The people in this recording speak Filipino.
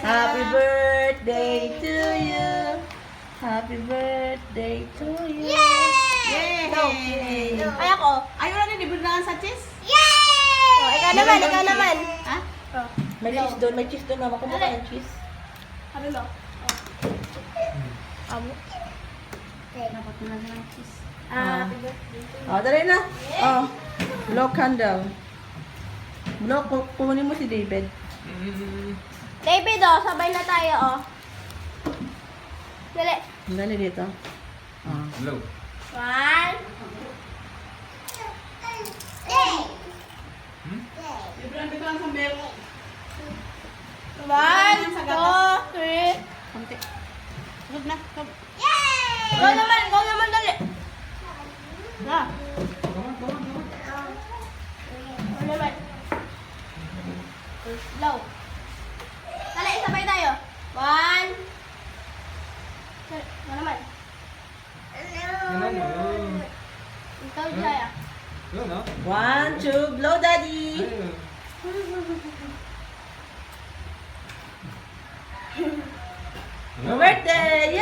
Happy birthday to you. Happy birthday to you. Yay! Ay ako. Ayaw na din, ibig na sa cheese? Oh, ikaw naman, ikaw naman. Ha? Oh. May cheese doon, mama. Kumuha ka ng cheese. Ano no? Amo. Dapat na lang ng cheese. Happy birthday. Oh, dali na. Oh, blow candle. Blow, kunin mo si David. David, oh, sabay na tayo, oh. Dali. Dali dito. Oh. Hello. 1. Libre ko lang sa milk. 1, 2, 3. Konti. Good na. Go. Go naman, dali. Na. Come on, come on, come on. Go naman. Low. Dali, sabay tayo. 1. Dali, go naman. Ano mo? Ikaw, Jaya. Yun, no? 1, 2, blow, daddy. Ayun. Happy birthday!